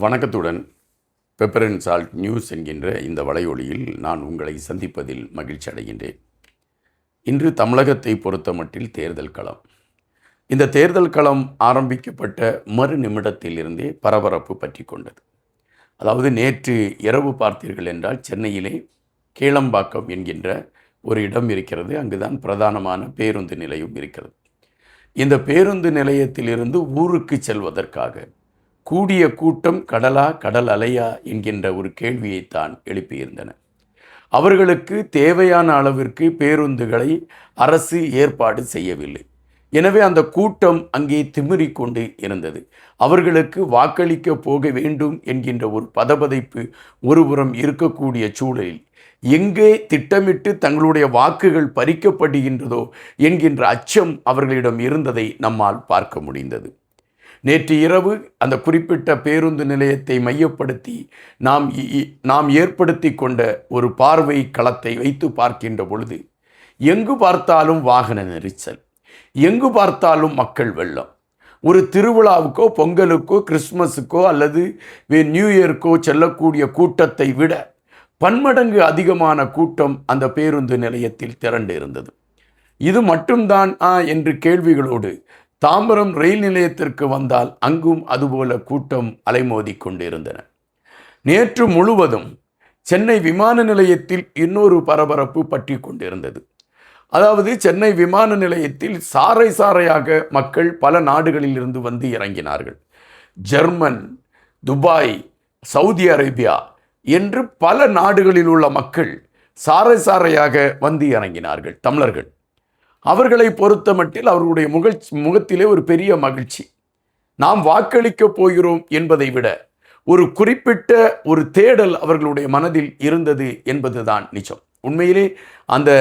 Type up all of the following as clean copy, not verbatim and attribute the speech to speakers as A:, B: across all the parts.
A: வணக்கத்துடன் pepper and salt news என்கின்ற இந்த வலையொலியில் நான் உங்களை சந்திப்பதில் மகிழ்ச்சி அடைகின்றேன். இன்று தமிழகத்தை பொறுத்தமட்டில் தேர்தல் களம். இந்த தேர்தல் களம் ஆரம்பிக்கப்பட்ட மறு நிமிடத்திலிருந்தே பரபரப்பு பற்றி கொண்டது. அதாவது நேற்று இரவு பார்த்தீர்கள் என்றால் சென்னையிலே கேளம்பாக்கம் என்கின்ற ஒரு இடம் இருக்கிறது. அங்குதான் பிரதானமான பேருந்து நிலையம் இருக்கிறது. இந்த பேருந்து நிலையத்திலிருந்து ஊருக்கு செல்வதற்காக கூடிய கூட்டம் கடலா கடல் அலையா என்கின்ற ஒரு கேள்வியைத்தான் எழுப்பியிருந்தன. அவர்களுக்கு தேவையான அளவிற்கு பேருந்துகளை அரசு ஏற்பாடு செய்யவில்லை. எனவே அந்த கூட்டம் அங்கே திமிறிக் கொண்டு இருந்தது. அவர்களுக்கு வாக்களிக்க போக வேண்டும் என்கின்ற ஒரு பதபதைப்பு ஒருபுறம் இருக்கக்கூடிய சூழலில் எங்கே திட்டமிட்டு தங்களுடைய வாக்குகள் பறிக்கப்படுகின்றதோ என்கின்ற அச்சம் அவர்களிடம் இருந்ததை நம்மால் பார்க்க முடிந்தது. நேற்று இரவு அந்த குறிப்பிட்ட பேருந்து நிலையத்தை மையப்படுத்தி நாம் ஏற்படுத்தி கொண்ட ஒரு பார்வை களத்தை வைத்து பார்க்கின்ற பொழுது எங்கு பார்த்தாலும் வாகன நெரிசல், எங்கு பார்த்தாலும் மக்கள் வெள்ளம். ஒரு திருவிழாவுக்கோ பொங்கலுக்கோ கிறிஸ்மஸுக்கோ அல்லது நியூ இயர்க்கோ செல்லக்கூடிய கூட்டத்தை விட பன்மடங்கு அதிகமான கூட்டம் அந்த பேருந்து நிலையத்தில் திரண்டு இருந்தது. இது மட்டும்தான் என்று கேள்விகளோடு தாம்பரம் ரயில் நிலையத்திற்கு வந்தால் அங்கும் அதுபோல கூட்டம் அலைமோதி கொண்டிருந்தன. நேற்று முழுவதும் சென்னை விமான நிலையத்தில் இன்னொரு பரபரப்பு பற்றி கொண்டிருந்தது. அதாவது சென்னை விமான நிலையத்தில் சாறை சாறையாக மக்கள் பல நாடுகளில் இருந்து வந்து இறங்கினார்கள். ஜெர்மன், துபாய், சவுதி அரேபியா என்று பல நாடுகளில் உள்ள மக்கள் சாறை சாறையாக வந்து இறங்கினார்கள். தமிழர்கள் அவர்களை பொறுத்த மட்டில் அவர்களுடைய முகத்திலே ஒரு பெரிய மகிழ்ச்சி. நாம் வாக்களிக்கப் போகிறோம் என்பதை விட ஒரு குறிப்பிட்ட ஒரு தேடல் அவர்களுடைய மனதில் இருந்தது என்பதுதான் நிஜம். உண்மையிலே அந்த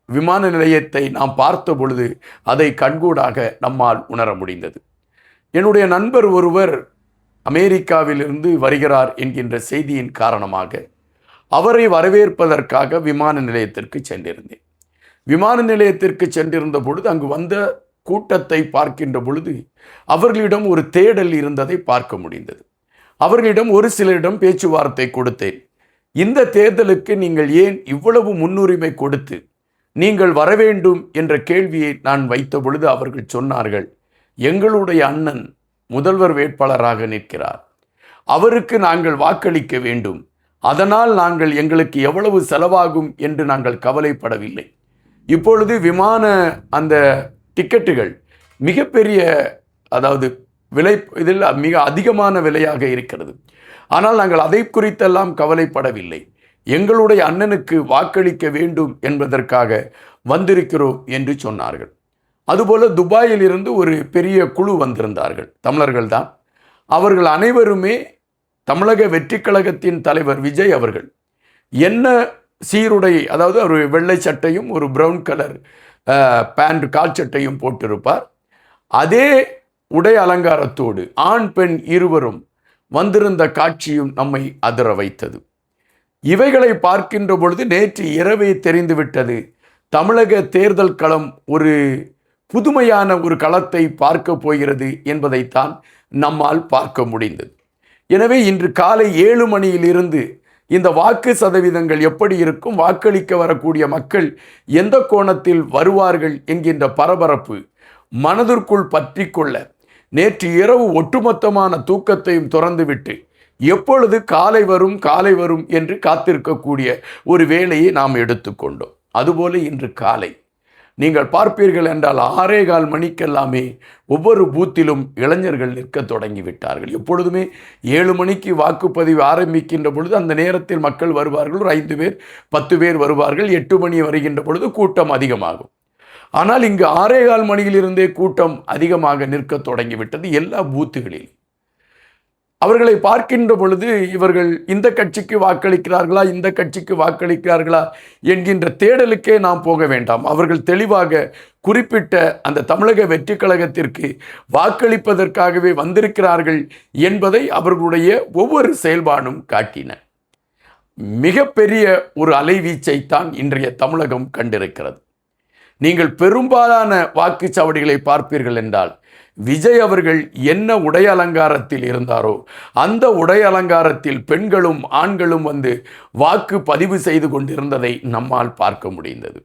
A: விமான நிலையத்தை நாம் பார்த்த பொழுது அதை கண்கூடாக நம்மால் உணர முடிந்தது. என்னுடைய நண்பர் ஒருவர் அமெரிக்காவிலிருந்து வருகிறார் என்கின்ற செய்தியின் காரணமாக அவரை வரவேற்பதற்காக விமான நிலையத்திற்கு சென்றிருந்தேன். விமான நிலையத்திற்கு சென்றிருந்த பொழுது அங்கு வந்த கூட்டத்தை பார்க்கின்ற பொழுது அவர்களிடம் ஒரு தேடல் இருந்ததை பார்க்க முடிந்தது. அவர்களிடம் ஒரு சிலரிடம் பேச்சுவார்த்தை கொடுத்தேன். இந்த தேர்தலுக்கு நீங்கள் ஏன் இவ்வளவு முன்னுரிமை கொடுத்து நீங்கள் வரவேண்டும் என்ற கேள்வியை நான் வைத்த பொழுது அவர்கள் சொன்னார்கள், எங்களுடைய அண்ணன் முதல்வர் வேட்பாளராக நிற்கிறார், அவருக்கு நாங்கள் வாக்களிக்க வேண்டும், அதனால் நாங்கள் எங்களுக்கு எவ்வளவு செலவாகும் என்று நாங்கள் கவலைப்படவில்லை. இப்பொழுது விமான அந்த டிக்கெட்டுகள் மிகப்பெரிய, அதாவது விலை இதில் மிக அதிகமான விலையாக இருக்கிறது. ஆனால் நாங்கள் அதை குறித்தெல்லாம் கவலைப்படவில்லை, எங்களுடைய அண்ணனுக்கு வாக்களிக்க வேண்டும் என்பதற்காக வந்திருக்கிறோம் என்று சொன்னார்கள். அதுபோல துபாயில் இருந்து ஒரு பெரிய குழு வந்திருந்தார்கள், தமிழர்கள் தான். அவர்கள் அனைவருமே தமிழக வெற்றி கழகத்தின் தலைவர் விஜய் அவர்கள் என்ன சீருடை, அதாவது ஒரு வெள்ளை சட்டையும் ஒரு பிரவுன் கலர் பேண்ட் கால் சட்டையும் போட்டிருப்பார். அதே உடை அலங்காரத்தோடு ஆண் பெண் இருவரும் வந்திருந்த காட்சியும் நம்மை அதிர வைத்தது. இவைகளை பார்க்கின்ற பொழுது நேற்று இரவே தெரிந்துவிட்டது, தமிழக தேர்தல் களம் ஒரு புதுமையான ஒரு களத்தை பார்க்க போகிறது என்பதைத்தான் நம்மால் பார்க்க முடிந்தது. எனவே இன்று காலை 7 மணியிலிருந்து இந்த வாக்கு சதவீதங்கள் எப்படி இருக்கும், வாக்களிக்க வரக்கூடிய மக்கள் எந்த கோணத்தில் வருவார்கள் என்கின்ற பரபரப்பு மனதிற்குள் பற்றி கொள்ள நேற்று இரவு ஒட்டுமொத்தமான தூக்கத்தையும் துறந்துவிட்டு எப்பொழுது காலை வரும் என்று காத்திருக்கக்கூடிய ஒரு வேலையை நாம் எடுத்துக்கொண்டோம். அதுபோல இன்று காலை நீங்கள் பார்ப்பீர்கள் என்றால் 6:15 மணிக்கெல்லாமே ஒவ்வொரு பூத்திலும் இளைஞர்கள் நிற்க தொடங்கிவிட்டார்கள். எப்பொழுதுமே 7 மணிக்கு வாக்குப்பதிவு ஆரம்பிக்கின்ற பொழுது அந்த நேரத்தில் மக்கள் வருவார்கள், ஒரு 5 பேர் 10 பேர் வருவார்கள். 8 மணி வருகின்ற பொழுது கூட்டம் அதிகமாகும். ஆனால் இங்கு 6:15 மணியிலிருந்தே கூட்டம் அதிகமாக நிற்க தொடங்கிவிட்டது எல்லா பூத்துகளிலும். அவர்களை பார்க்கின்ற பொழுது இவர்கள் இந்த கட்சிக்கு வாக்களிக்கிறார்களா, இந்த கட்சிக்கு வாக்களிக்கிறார்களா என்கின்ற தேடலுக்கே நாம் போக வேண்டாம். அவர்கள் தெளிவாக குறிப்பிட்ட அந்த தமிழக வெற்றி கழகத்திற்கு வாக்களிப்பதற்காகவே வந்திருக்கிறார்கள் என்பதை அவர்களுடைய ஒவ்வொரு செயல்பாடும் காட்டின. மிகப்பெரிய ஒரு அலைவீச்சைத்தான் இன்றைய தமிழகம் கண்டிருக்கிறது. நீங்கள் பெரும்பாலான வாக்குச்சாவடிகளை பார்ப்பீர்கள் என்றால் விஜய் அவர்கள் என்ன உடை அலங்காரத்தில் இருந்தாரோ அந்த உடை அலங்காரத்தில் பெண்களும் ஆண்களும் வந்து வாக்கு பதிவு செய்து கொண்டிருந்ததை நம்மால் பார்க்க முடிந்தது.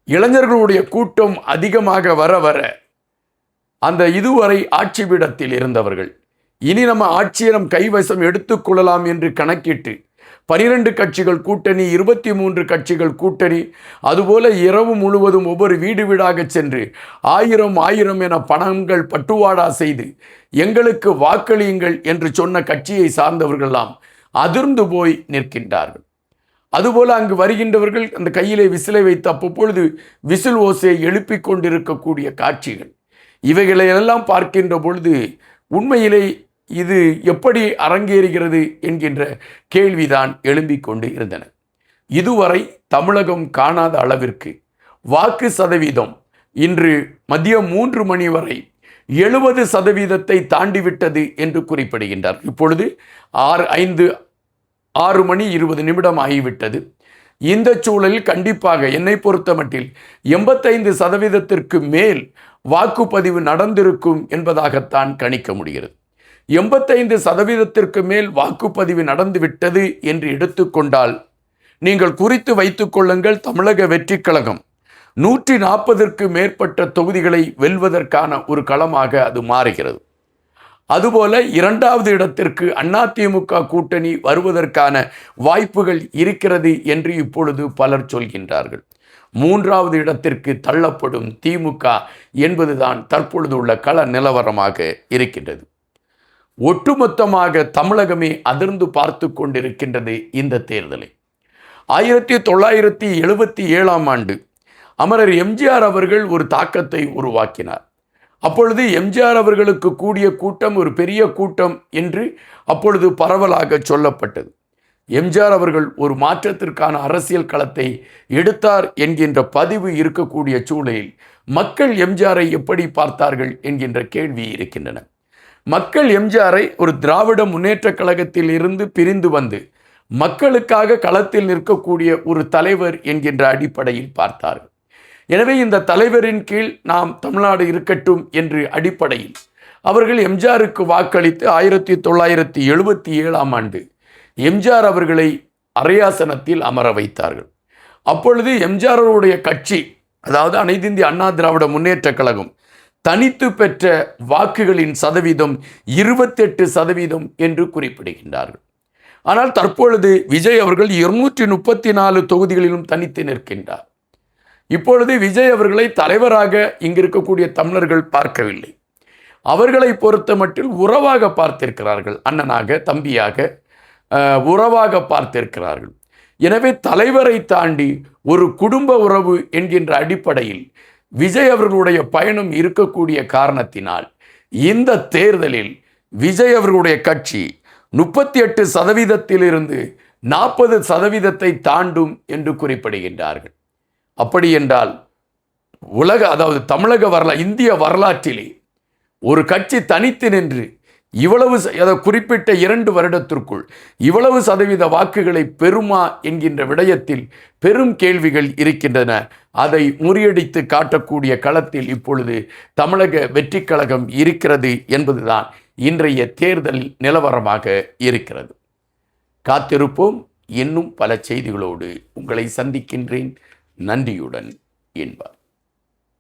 A: இளைஞர்களுடைய கூட்டம் அதிகமாக வர வர அந்த இதுவரை ஆட்சி பீடத்தில் இருந்தவர்கள் இனி நம்ம ஆட்சியை நம் கைவசம் எடுத்துக்கொள்ளலாம் என்று கணக்கிட்டு 12 கட்சிகள் கூட்டணி, 23 கட்சிகள் கூட்டணி, அதுபோல இரவு முழுவதும் ஒவ்வொரு வீடு வீடாக சென்று 1000 என பணங்கள் பட்டுவாடா செய்து எங்களுக்கு வாக்களியுங்கள் என்று சொன்ன கட்சியை சார்ந்தவர்களெல்லாம் அதிர்ந்து போய் நிற்கின்றார்கள். அதுபோல அங்கு வருகின்றவர்கள் அந்த கையிலே விசிலை வைத்து அப்பொழுது விசில் ஓசையை எழுப்பிக் கொண்டிருக்கக்கூடிய காட்சிகள், இவைகளையெல்லாம் பார்க்கின்ற பொழுது உண்மையிலே இது எப்படி அரங்கேறுகிறது என்கின்ற கேள்விதான் எழும்பிக் கொண்டு இருந்தன. இதுவரை தமிழகம் காணாத அளவிற்கு வாக்கு சதவீதம் இன்று மதியம் 3 மணி வரை 70% தாண்டிவிட்டது என்று குறிப்பிடுகின்றார். இப்பொழுது 6 மணி 20 நிமிடம் ஆகிவிட்டது. இந்த சூழலில் கண்டிப்பாக என்னை பொறுத்தமட்டில் 85% மேல் வாக்குப்பதிவு நடந்திருக்கும் என்பதாகத்தான் கணிக்க முடிகிறது. 85% மேல் வாக்குப்பதிவு நடந்துவிட்டது என்று எடுத்துக்கொண்டால் நீங்கள் குறித்து வைத்துக் கொள்ளுங்கள், தமிழக வெற்றிக் கழகம் 140ற்கு மேற்பட்ட தொகுதிகளை வெல்வதற்கான ஒரு களமாக அது மாறுகிறது. அதுபோல 2வது இடத்திற்கு அதிமுக கூட்டணி வருவதற்கான வாய்ப்புகள் இருக்கிறது என்று இப்பொழுது பலர் சொல்கின்றார்கள். 3வது இடத்திற்கு தள்ளப்படும் திமுக என்பதுதான் தற்பொழுது உள்ள கள நிலவரமாக இருக்கின்றது. ஒட்டுமொத்தமாக தமிழகமே அதிர்ந்து பார்த்து கொண்டிருக்கின்றது இந்த தேர்தலை. 1977ஆம் ஆண்டு அமரர் எம்ஜிஆர் அவர்கள் ஒரு தாக்கத்தை உருவாக்கினார். அப்பொழுது எம்ஜிஆர் அவர்களுக்கு கூடிய கூட்டம் ஒரு பெரிய கூட்டம் என்று அப்பொழுது பரவலாக சொல்லப்பட்டது. எம்ஜிஆர் அவர்கள் ஒரு மாற்றத்திற்கான அரசியல் களத்தை எடுத்தார் என்கின்ற பதிவு இருக்கக்கூடிய சூழலில் மக்கள் எம்ஜிஆரை எப்படி பார்த்தார்கள் என்கின்ற கேள்வி இருக்கின்றன. மக்கள் எம்ஜிஆரை ஒரு திராவிட முன்னேற்ற கழகத்தில் இருந்து பிரிந்து வந்து மக்களுக்காக களத்தில் நிற்கக்கூடிய ஒரு தலைவர் என்கின்ற அடிப்படையில் பார்த்தார்கள். எனவே இந்த தலைவரின் கீழ் நாம் தமிழ்நாடு இருக்கட்டும் என்று அடிப்படையில் அவர்கள் எம்ஜிஆருக்கு வாக்களித்து 1977ஆம் ஆண்டு எம்ஜிஆர் அவர்களை அரையாசனத்தில் அமர வைத்தார்கள். அப்பொழுது எம்ஜிஆருடைய கட்சி, அதாவது அனைத்து இந்திய அண்ணா திராவிட முன்னேற்ற கழகம், தனித்து பெற்ற வாக்குகளின் சதவீதம் 28% என்று குறிப்பிடுகின்றார்கள். ஆனால் தற்பொழுது விஜய் அவர்கள் 234 தொகுதிகளிலும் தனித்து நிற்கின்றார். இப்பொழுது விஜய் அவர்களை தலைவராக இங்கு இருக்கக்கூடிய தமிழர்கள் பார்க்கவில்லை. அவர்களை பொறுத்த மட்டில் உறவாக பார்த்திருக்கிறார்கள், அண்ணனாக தம்பியாக உறவாக பார்த்திருக்கிறார்கள். எனவே தலைவரை தாண்டி ஒரு குடும்ப உறவு என்கின்ற அடிப்படையில் விஜய் அவர்களுடைய பயணம் இருக்கக்கூடிய காரணத்தினால் இந்த தேர்தலில் விஜய் அவர்களுடைய கட்சி 38%இருந்து 40% தாண்டும் என்று குறிப்பிடுகின்றார்கள். அப்படி என்றால் அதாவது தமிழக வரலாறு, இந்திய வரலாற்றிலே ஒரு கட்சி தனித்து நின்று இவ்வளவு குறிப்பிட்ட 2 வருடத்திற்குள் இவ்வளவு சதவீத வாக்குகளை பெறுமா என்கின்ற விடயத்தில் பெரும் கேள்விகள் இருக்கின்றன. அதை முறியடித்து காட்டக்கூடிய களத்தில் இப்பொழுது தமிழக வெற்றிக் கழகம் இருக்கிறது என்பதுதான் இன்றைய தேர்தல் நிலவரமாக இருக்கிறது. காத்திருப்போம். இன்னும் பல செய்திகளோடு உங்களை சந்திக்கின்றேன். நன்றியுடன் என்பார்.